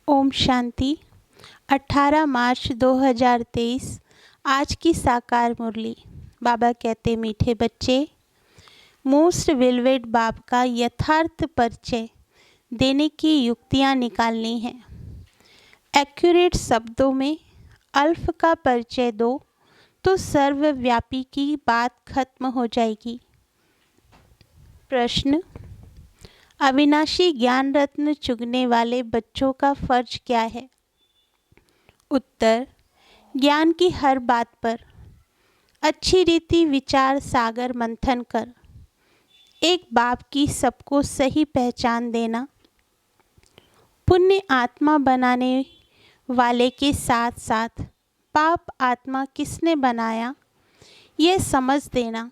ओम शांति। 18 मार्च 2023 आज की साकार मुरली। बाबा कहते, मीठे बच्चे, मोस्ट वेलवेट बाप का यथार्थ परिचय देने की युक्तियाँ निकालनी हैं। एक्यूरेट शब्दों में अल्फ का परिचय दो तो सर्वव्यापी की बात खत्म हो जाएगी। प्रश्न: अविनाशी ज्ञान रत्न चुगने वाले बच्चों का फर्ज क्या है? उत्तर: ज्ञान की हर बात पर अच्छी रीति विचार सागर मंथन कर एक बाप की सबको सही पहचान देना, पुण्य आत्मा बनाने वाले के साथ साथ पाप आत्मा किसने बनाया ये समझ देना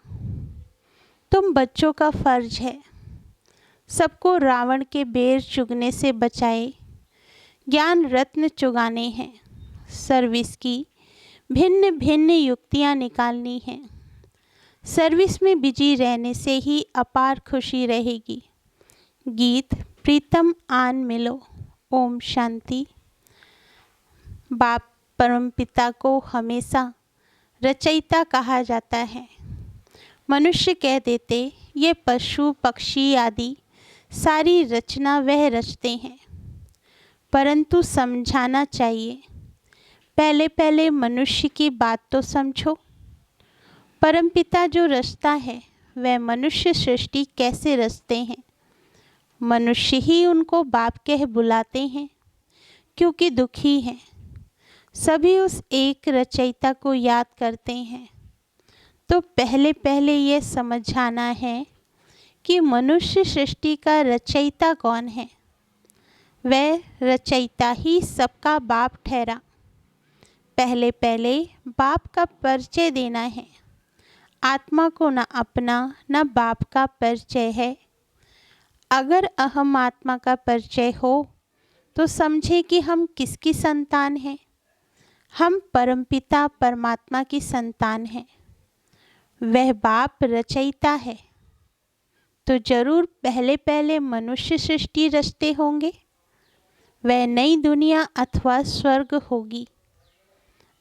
तुम बच्चों का फर्ज है। सबको रावण के बेर चुगने से बचाए ज्ञान रत्न चुगाने हैं। सर्विस की भिन्न भिन्न युक्तियाँ निकालनी हैं। सर्विस में बिजी रहने से ही अपार खुशी रहेगी। गीत प्रीतम आन मिलो। ओम शांति। बाप परमपिता को हमेशा रचयिता कहा जाता है। मनुष्य कह देते ये पशु पक्षी आदि सारी रचना वह रचते हैं, परंतु समझाना चाहिए। पहले पहले मनुष्य की बात तो समझो। परमपिता जो रचता है वह मनुष्य सृष्टि कैसे रचते हैं? मनुष्य ही उनको बाप कह बुलाते हैं क्योंकि दुखी हैं। सभी उस एक रचयिता को याद करते हैं। तो पहले पहले ये समझाना है कि मनुष्य सृष्टि का रचयिता कौन है। वह रचयिता ही सबका बाप ठहरा। पहले पहले बाप का परिचय देना है। आत्मा को न अपना न बाप का परिचय है। अगर अहम आत्मा का परिचय हो तो समझे कि हम किसकी संतान हैं। हम परमपिता परमात्मा की संतान हैं। वह बाप रचयिता है तो जरूर पहले पहले मनुष्य सृष्टि रचते होंगे। वह नई दुनिया अथवा स्वर्ग होगी।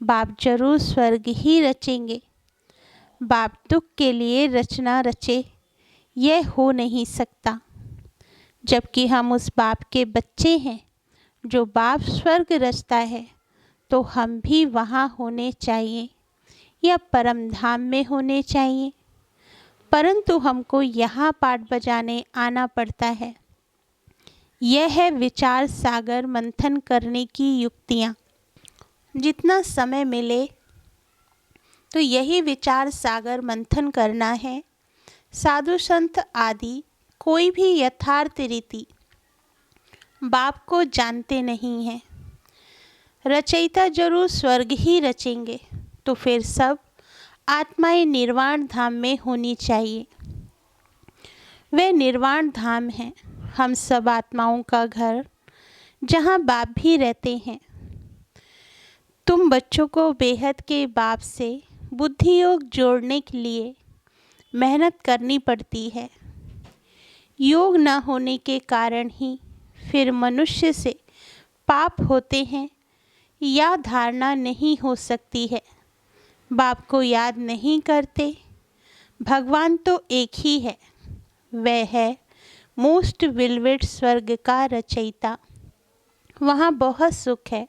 बाप जरूर स्वर्ग ही रचेंगे। बाप दुख के लिए रचना रचे यह हो नहीं सकता, जबकि हम उस बाप के बच्चे हैं। जो बाप स्वर्ग रचता है तो हम भी वहाँ होने चाहिए या परम धाम में होने चाहिए, परंतु हमको यहाँ पाठ बजाने आना पड़ता है। यह है विचार सागर मंथन करने की युक्तियाँ। जितना समय मिले तो यही विचार सागर मंथन करना है। साधु संत आदि कोई भी यथार्थ रीति बाप को जानते नहीं हैं। रचयिता जरूर स्वर्ग ही रचेंगे तो फिर सब आत्माएं निर्वाण धाम में होनी चाहिए। वह निर्वाण धाम है हम सब आत्माओं का घर, जहाँ बाप भी रहते हैं। तुम बच्चों को बेहद के बाप से बुद्धि योग जोड़ने के लिए मेहनत करनी पड़ती है। योग न होने के कारण ही फिर मनुष्य से पाप होते हैं या धारणा नहीं हो सकती है। बाप को याद नहीं करते। भगवान तो एक ही है। वह है मोस्ट वेलवेट स्वर्ग का रचयिता। वहाँ बहुत सुख है।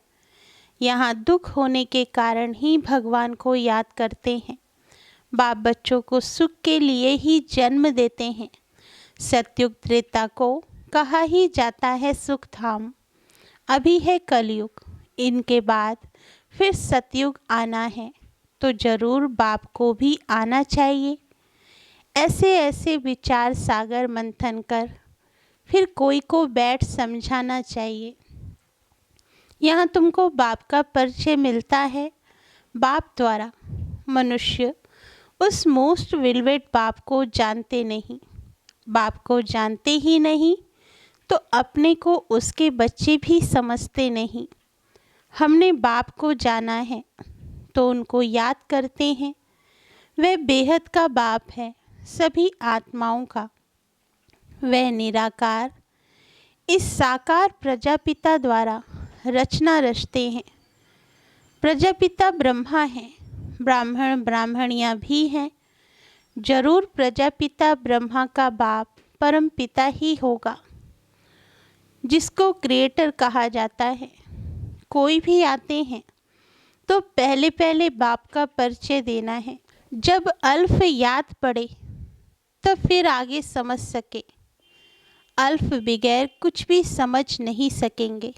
यहाँ दुख होने के कारण ही भगवान को याद करते हैं। बाप बच्चों को सुख के लिए ही जन्म देते हैं। सतयुग त्रेता को कहा ही जाता है सुख धाम। अभी है कलयुग, इनके बाद फिर सतयुग आना है, तो जरूर बाप को भी आना चाहिए। ऐसे ऐसे विचार सागर मंथन कर फिर कोई को बैठ समझाना चाहिए। यहाँ तुमको बाप का परिचय मिलता है बाप द्वारा। मनुष्य उस मोस्ट वेलवेट बाप को जानते नहीं। बाप को जानते ही नहीं तो अपने को उसके बच्चे भी समझते नहीं। हमने बाप को जाना है तो उनको याद करते हैं। वह बेहद का बाप है सभी आत्माओं का। वह निराकार इस साकार प्रजापिता द्वारा रचना रचते हैं। प्रजापिता ब्रह्मा हैं, ब्राह्मण ब्राह्मणियाँ भी हैं। जरूर प्रजापिता ब्रह्मा का बाप परम पिता ही होगा, जिसको क्रिएटर कहा जाता है। कोई भी आते हैं तो पहले पहले बाप का परिचय देना है। जब अल्फ याद पड़े तब फिर आगे समझ सके। अल्फ बगैर कुछ भी समझ नहीं सकेंगे।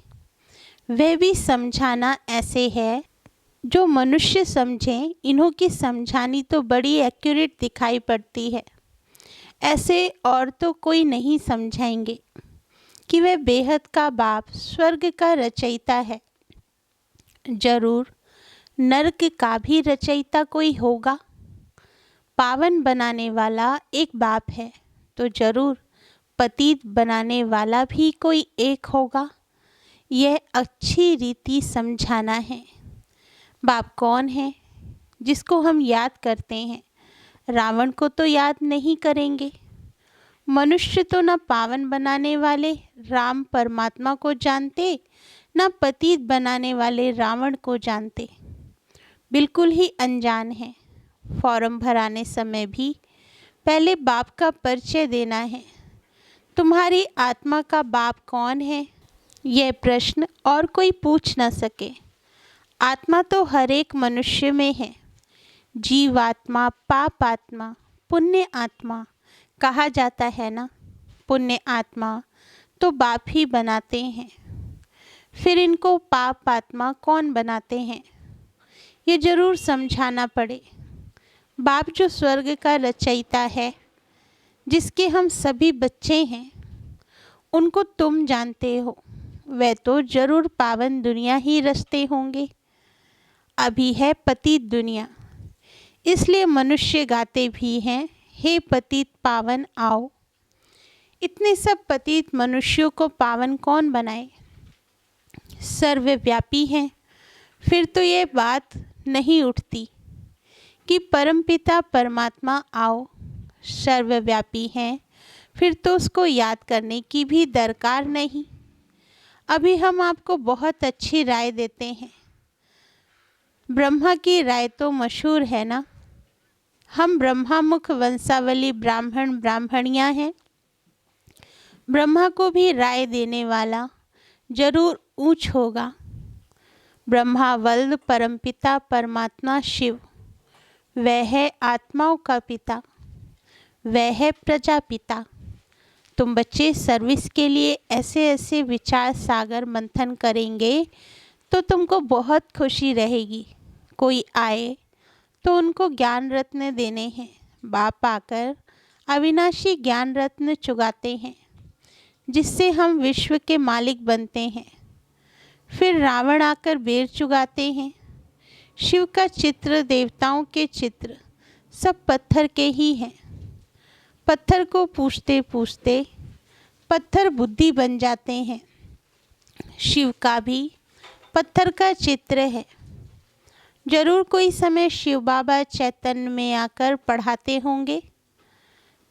वह भी समझाना ऐसे है जो मनुष्य समझें। इन्हों की समझानी तो बड़ी एक्यूरेट दिखाई पड़ती है। ऐसे और तो कोई नहीं समझाएंगे कि वह बेहद का बाप स्वर्ग का रचयिता है। जरूर नरक का भी रचयिता कोई होगा। पावन बनाने वाला एक बाप है तो जरूर पतित बनाने वाला भी कोई एक होगा। यह अच्छी रीति समझाना है। बाप कौन है जिसको हम याद करते हैं? रावण को तो याद नहीं करेंगे। मनुष्य तो न पावन बनाने वाले राम परमात्मा को जानते, न पतित बनाने वाले रावण को जानते। बिल्कुल ही अनजान है। फॉर्म भराने समय भी पहले बाप का परिचय देना है। तुम्हारी आत्मा का बाप कौन है? यह प्रश्न और कोई पूछ न सके। आत्मा तो हर एक मनुष्य में है। जीवात्मा, पाप आत्मा, पुण्य आत्मा कहा जाता है ना। पुण्य आत्मा तो बाप ही बनाते हैं। फिर इनको पाप आत्मा कौन बनाते हैं? ये जरूर समझाना पड़े। बाप जो स्वर्ग का रचयिता है, जिसके हम सभी बच्चे हैं, उनको तुम जानते हो। वह तो जरूर पावन दुनिया ही रचते होंगे। अभी है पतित दुनिया, इसलिए मनुष्य गाते भी हैं, हे पतित पावन आओ। इतने सब पतित मनुष्यों को पावन कौन बनाए? सर्वव्यापी हैं। फिर तो ये बात नहीं उठती कि परमपिता परमात्मा आओ। सर्वव्यापी हैं, फिर तो उसको याद करने की भी दरकार नहीं। अभी हम आपको बहुत अच्छी राय देते हैं। ब्रह्मा की राय तो मशहूर है ना। हम ब्रह्मामुख वंशावली ब्राह्मण ब्राह्मणियाँ हैं। ब्रह्मा को भी राय देने वाला जरूर ऊंच होगा। ब्रह्मा वल्द परमपिता परमात्मा शिव, वह है आत्माओं का पिता, वह है प्रजापिता। तुम बच्चे सर्विस के लिए ऐसे ऐसे विचार सागर मंथन करेंगे तो तुमको बहुत खुशी रहेगी। कोई आए तो उनको ज्ञान रत्न देने हैं। बाप आकर अविनाशी ज्ञान रत्न चुगाते हैं, जिससे हम विश्व के मालिक बनते हैं। फिर रावण आकर बेर चुगाते हैं। शिव का चित्र, देवताओं के चित्र सब पत्थर के ही हैं। पत्थर को पूछते पूछते पत्थर बुद्धि बन जाते हैं। शिव का भी पत्थर का चित्र है। जरूर कोई समय शिव बाबा चैतन्य में आकर पढ़ाते होंगे।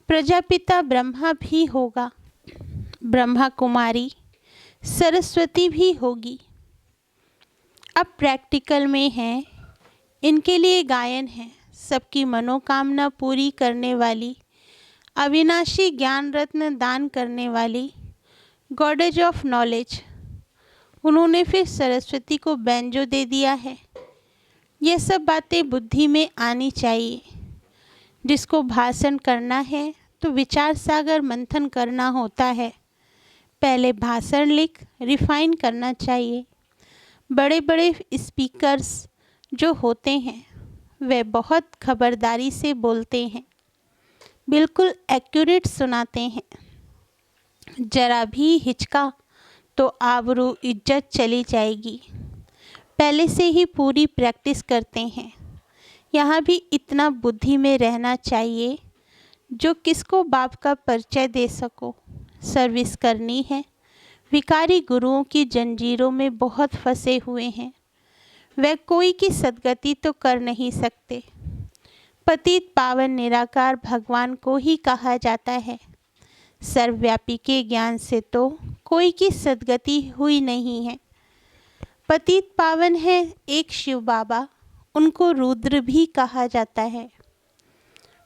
प्रजापिता ब्रह्मा भी होगा, ब्रह्मा कुमारी सरस्वती भी होगी। अब प्रैक्टिकल में है, इनके लिए गायन है। सबकी मनोकामना पूरी करने वाली, अविनाशी ज्ञान रत्न दान करने वाली गॉडेज ऑफ नॉलेज। उन्होंने फिर सरस्वती को बैंजो दे दिया है। यह सब बातें बुद्धि में आनी चाहिए। जिसको भाषण करना है तो विचार सागर मंथन करना होता है। पहले भाषण लिख रिफाइन करना चाहिए। बड़े बड़े स्पीकर्स जो होते हैं वे बहुत खबरदारी से बोलते हैं, बिल्कुल एक्यूरेट सुनाते हैं। जरा भी हिचका तो आबरू इज्जत चली जाएगी। पहले से ही पूरी प्रैक्टिस करते हैं। यहाँ भी इतना बुद्धि में रहना चाहिए जो किसको बाप का परिचय दे सको। सर्विस करनी है। भिखारी गुरुओं की जंजीरों में बहुत फंसे हुए हैं। वह कोई की सद्गति तो कर नहीं सकते। पतित पावन निराकार भगवान को ही कहा जाता है। सर्वव्यापी के ज्ञान से तो कोई की सद्गति हुई नहीं है। पतित पावन है एक शिव बाबा, उनको रुद्र भी कहा जाता है।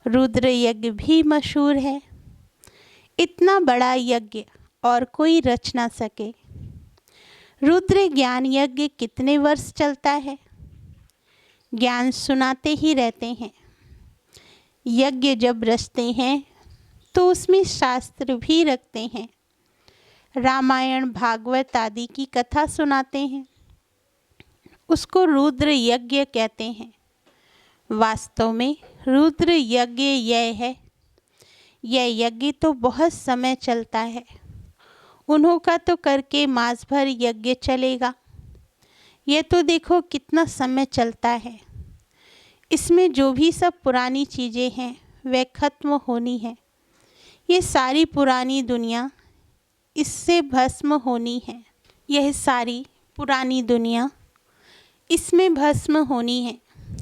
रुद्र यज्ञ भी मशहूर है। इतना बड़ा यज्ञ और कोई रच ना सके। रुद्र ज्ञान यज्ञ कितने वर्ष चलता है? ज्ञान सुनाते ही रहते हैं। यज्ञ जब रचते हैं तो उसमें शास्त्र भी रखते हैं। रामायण भागवत आदि की कथा सुनाते हैं। उसको रुद्र यज्ञ कहते हैं। वास्तव में रुद्र यज्ञ यह है, यह यज्ञ तो बहुत समय चलता है। उन्हों का तो करके मास भर यज्ञ चलेगा। यह तो देखो कितना समय चलता है। इसमें जो भी सब पुरानी चीज़ें हैं वह खत्म होनी है। ये सारी पुरानी दुनिया इससे भस्म होनी है। यह सारी पुरानी दुनिया इसमें भस्म होनी है।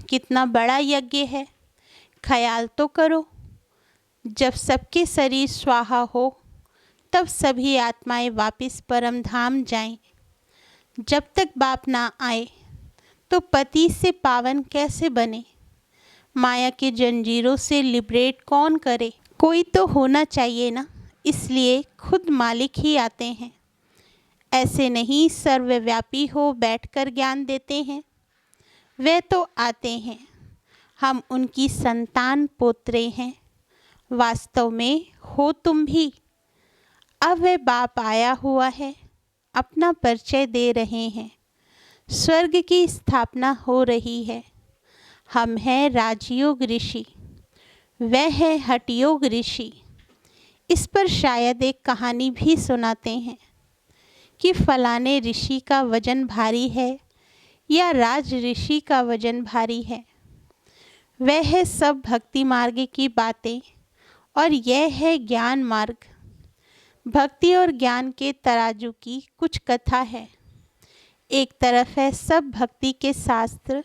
कितना बड़ा यज्ञ है, ख्याल तो करो। जब सबके शरीर स्वाहा हो तब सभी आत्माएं वापस परम धाम जाएं। जब तक बाप ना आए तो पति से पावन कैसे बने? माया के जंजीरों से लिबरेट कौन करे? कोई तो होना चाहिए ना, इसलिए खुद मालिक ही आते हैं। ऐसे नहीं सर्वव्यापी हो बैठकर ज्ञान देते हैं। वे तो आते हैं। हम उनकी संतान पोत्रे हैं। वास्तव में हो तुम भी। अब वह बाप आया हुआ है, अपना परिचय दे रहे हैं। स्वर्ग की स्थापना हो रही है। हम हैं राजयोग ऋषि, वह है हठयोग ऋषि। इस पर शायद एक कहानी भी सुनाते हैं कि फलाने ऋषि का वजन भारी है या राज ऋषि का वजन भारी है। वह है सब भक्ति मार्ग की बातें और यह है ज्ञान मार्ग। भक्ति और ज्ञान के तराजू की कुछ कथा है। एक तरफ है सब भक्ति के शास्त्र,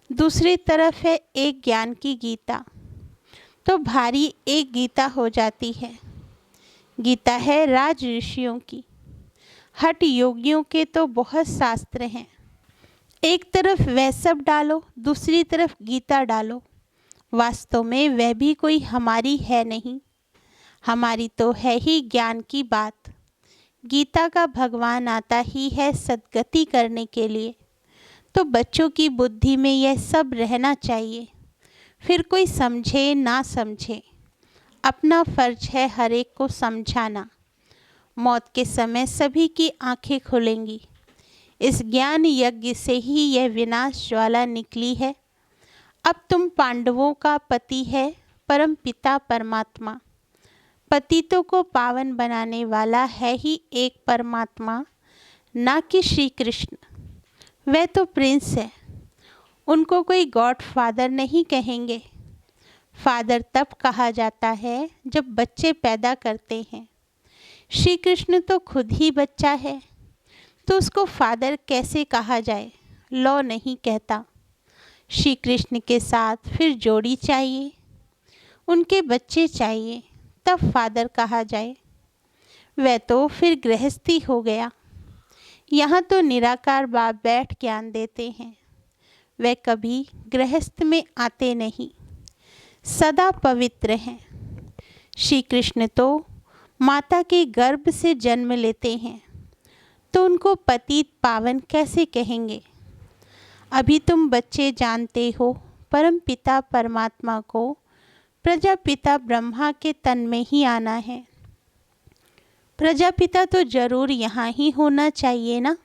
दूसरी तरफ है एक ज्ञान की गीता। तो भारी एक गीता हो जाती है। गीता है राज ऋषियों की। हठ योगियों के तो बहुत शास्त्र हैं। एक तरफ वह सब डालो, दूसरी तरफ गीता डालो। वास्तव में वह भी कोई हमारी है नहीं। हमारी तो है ही ज्ञान की बात। गीता का भगवान आता ही है सद्गति करने के लिए। तो बच्चों की बुद्धि में यह सब रहना चाहिए। फिर कोई समझे ना समझे, अपना फर्ज है हर एक को समझाना। मौत के समय सभी की आंखें खुलेंगी। इस ज्ञान यज्ञ से ही यह विनाश ज्वाला निकली है। अब तुम पांडवों का पति है परम पिता परमात्मा। पतितों को पावन बनाने वाला है ही एक परमात्मा, ना कि श्री कृष्ण। वह तो प्रिंस है। उनको कोई गॉड फादर नहीं कहेंगे। फादर तब कहा जाता है जब बच्चे पैदा करते हैं। श्री कृष्ण तो खुद ही बच्चा है, तो उसको फादर कैसे कहा जाए? लॉ नहीं कहता। श्री कृष्ण के साथ फिर जोड़ी चाहिए, उनके बच्चे चाहिए, तब फादर कहा जाए। वह तो फिर गृहस्थी हो गया। यहाँ तो निराकार बाप बैठ ज्ञान देते हैं। वह कभी गृहस्थ में आते नहीं, सदा पवित्र हैं। श्री कृष्ण तो माता के गर्भ से जन्म लेते हैं, तो उनको पतित पावन कैसे कहेंगे? अभी तुम बच्चे जानते हो परम पिता परमात्मा को प्रजापिता ब्रह्मा के तन में ही आना है। प्रजापिता तो जरूर यहाँ ही होना चाहिए ना,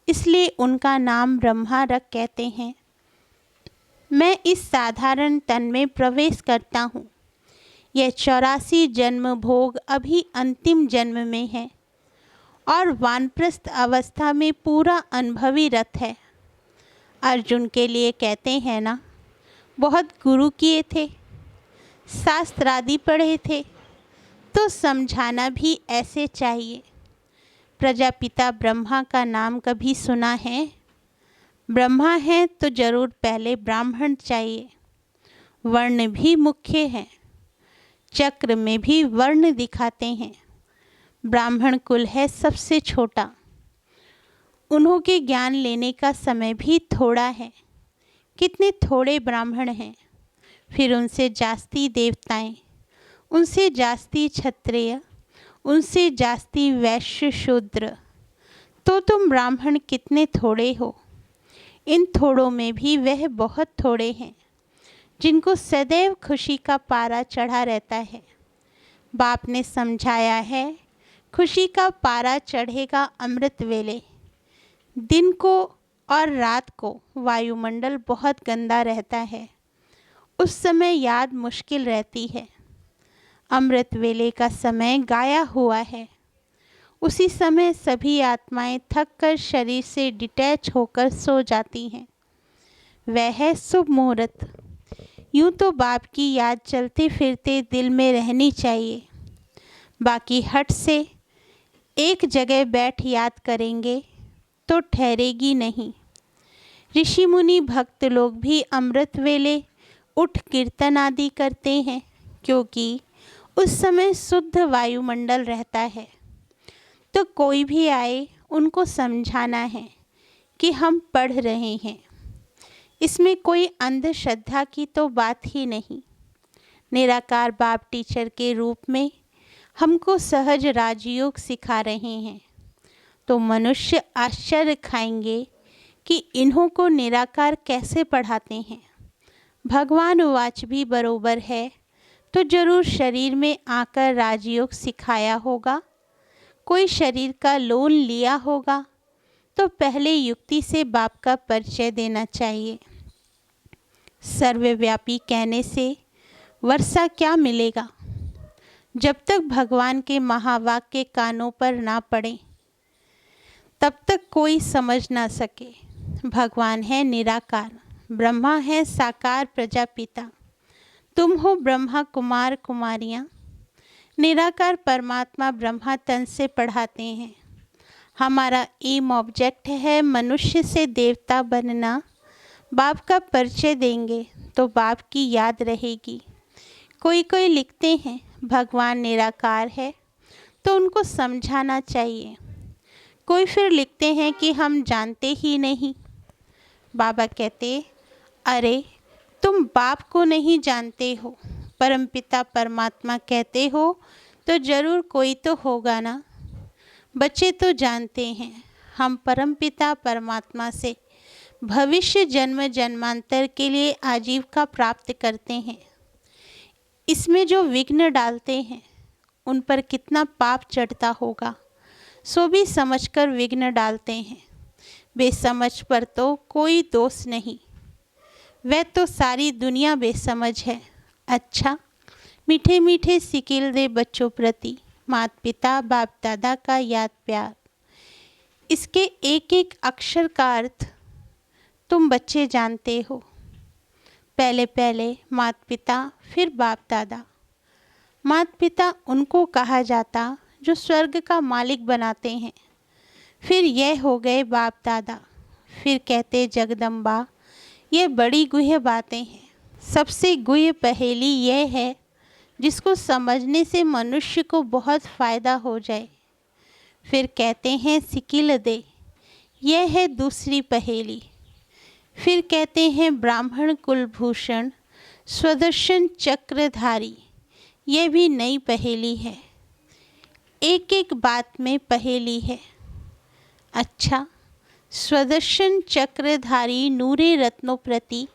इसलिए उनका नाम ब्रह्मा रख कहते हैं। मैं इस साधारण तन में प्रवेश करता हूँ। यह 84 जन्म भोग अभी अंतिम जन्म में है और वानप्रस्थ अवस्था में पूरा अनुभवी रथ है। अर्जुन के लिए कहते हैं ना, बहुत गुरु किए थे, शास्त्र आदि पढ़े थे, तो समझाना भी ऐसे चाहिए। प्रजापिता ब्रह्मा का नाम कभी सुना है? ब्रह्मा है तो जरूर पहले ब्राह्मण चाहिए। वर्ण भी मुख्य है। चक्र में भी वर्ण दिखाते हैं। ब्राह्मण कुल है सबसे छोटा। उन्हों के ज्ञान लेने का समय भी थोड़ा है। कितने थोड़े ब्राह्मण हैं, फिर उनसे जास्ती देवताएं, उनसे जास्ती क्षत्रिय, उनसे जास्ती वैश्य शूद्र। तो तुम ब्राह्मण कितने थोड़े हो। इन थोड़ों में भी वह बहुत थोड़े हैं जिनको सदैव खुशी का पारा चढ़ा रहता है। बाप ने समझाया है, खुशी का पारा चढ़ेगा अमृत वेले। दिन को और रात को वायुमंडल बहुत गंदा रहता है, उस समय याद मुश्किल रहती है। अमृत वेले का समय गाया हुआ है, उसी समय सभी आत्माएं थक कर शरीर से डिटैच होकर सो जाती हैं। वह है शुभ मुहूर्त। यूँ तो बाप की याद चलते फिरते दिल में रहनी चाहिए, बाकी हट से एक जगह बैठ याद करेंगे तो ठहरेगी नहीं। ऋषि मुनि भक्त लोग भी अमृत वेले उठ कीर्तन आदि करते हैं, क्योंकि उस समय शुद्ध वायुमंडल रहता है। तो कोई भी आए उनको समझाना है कि हम पढ़ रहे हैं। इसमें कोई अंधश्रद्धा की तो बात ही नहीं। निराकार बाप टीचर के रूप में हमको सहज राजयोग सिखा रहे हैं, तो मनुष्य आश्चर्य खाएंगे कि इन्हों को निराकार कैसे पढ़ाते हैं। भगवान वाच भी बरोबर है, तो जरूर शरीर में आकर राजयोग सिखाया होगा। कोई शरीर का लोन लिया होगा तो पहले युक्ति से बाप का परिचय देना चाहिए। सर्वव्यापी कहने से वर्षा क्या मिलेगा, जब तक भगवान के महावाक्य कानों पर ना पड़े तब तक कोई समझ ना सके। भगवान है निराकार, ब्रह्मा है साकार प्रजापिता, तुम हो ब्रह्मा कुमार कुमारियाँ। निराकार परमात्मा ब्रह्मा तन से पढ़ाते हैं। हमारा एम ऑब्जेक्ट है मनुष्य से देवता बनना। बाप का परिचय देंगे तो बाप की याद रहेगी। कोई कोई लिखते हैं भगवान निराकार है, तो उनको समझाना चाहिए। कोई फिर लिखते हैं कि हम जानते ही नहीं। बाबा कहते, अरे तुम बाप को नहीं जानते हो, परमपिता परमात्मा कहते हो तो जरूर कोई तो होगा ना। बच्चे तो जानते हैं हम परमपिता परमात्मा से भविष्य जन्म जन्मांतर के लिए आजीविका प्राप्त करते हैं। इसमें जो विघ्न डालते हैं उन पर कितना पाप चढ़ता होगा, सो भी समझकर विघ्न डालते हैं। बेसमझ पर तो कोई दोष नहीं, वह तो सारी दुनिया बेसमझ है। अच्छा, मीठे मीठे सिकिल दे बच्चों प्रति माता पिता बाप दादा का याद प्यार। इसके एक एक अक्षर का अर्थ तुम बच्चे जानते हो। पहले पहले माता पिता फिर बाप दादा। माता पिता उनको कहा जाता जो स्वर्ग का मालिक बनाते हैं। फिर यह हो गए बाप दादा। फिर कहते जगदम्बा। ये बड़ी गुह्य बातें हैं। सबसे गुह्य पहेली यह है जिसको समझने से मनुष्य को बहुत फ़ायदा हो जाए। फिर कहते हैं सिकिल दे, यह है दूसरी पहेली। फिर कहते हैं ब्राह्मण कुलभूषण स्वदर्शन चक्रधारी, यह भी नई पहेली है। एक एक बात में पहेली है। अच्छा, स्वदर्शन चक्रधारी नूरे रत्नों प्रति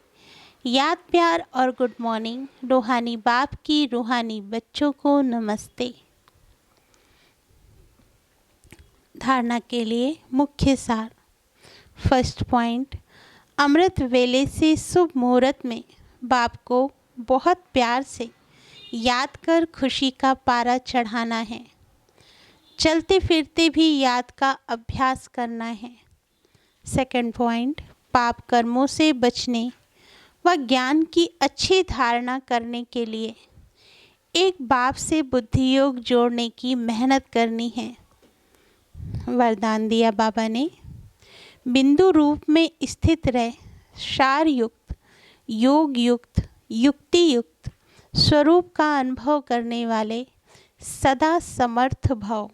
याद प्यार और गुड मॉर्निंग। रूहानी बाप की रूहानी बच्चों को नमस्ते। धारणा के लिए मुख्य सार। फर्स्ट पॉइंट, अमृत वेले से शुभ मुहूर्त में बाप को बहुत प्यार से याद कर खुशी का पारा चढ़ाना है। चलते फिरते भी याद का अभ्यास करना है। सेकंड पॉइंट, पाप कर्मों से बचने व ज्ञान की अच्छी धारणा करने के लिए एक बाप से बुद्धि योग जोड़ने की मेहनत करनी है। वरदान दिया बाबा ने, बिंदु रूप में स्थित रह सार युक्त योग युक्त युक्ति युक्त स्वरूप का अनुभव करने वाले सदा समर्थ भव।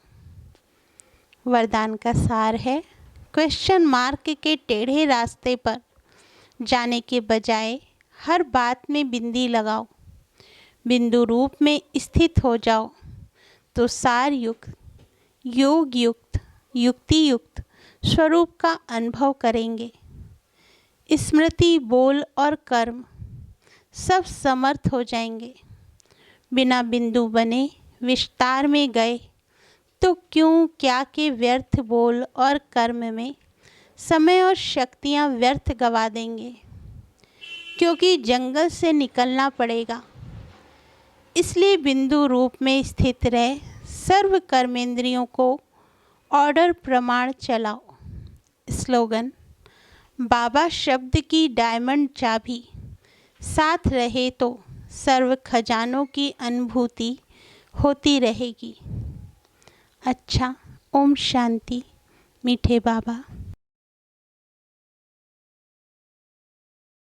वरदान का सार है, क्वेश्चन मार्क के टेढ़े रास्ते पर जाने के बजाय हर बात में बिंदी लगाओ, बिंदु रूप में स्थित हो जाओ तो सार युक्त, योग युक्त, युक्ति युक्त स्वरूप का अनुभव करेंगे। स्मृति, बोल और कर्म सब समर्थ हो जाएंगे। बिना बिंदु बने विस्तार में गए तो क्यों क्या के व्यर्थ बोल और कर्म में समय और शक्तियाँ व्यर्थ गवा देंगे, क्योंकि जंगल से निकलना पड़ेगा। इसलिए बिंदु रूप में स्थित रह सर्व कर्मेंद्रियों को ऑर्डर प्रमाण चलाओ। स्लोगन: बाबा शब्द की डायमंड चाबी साथ रहे तो सर्व खजानों की अनुभूति होती रहेगी। अच्छा, ओम शांति। मीठे बाबा।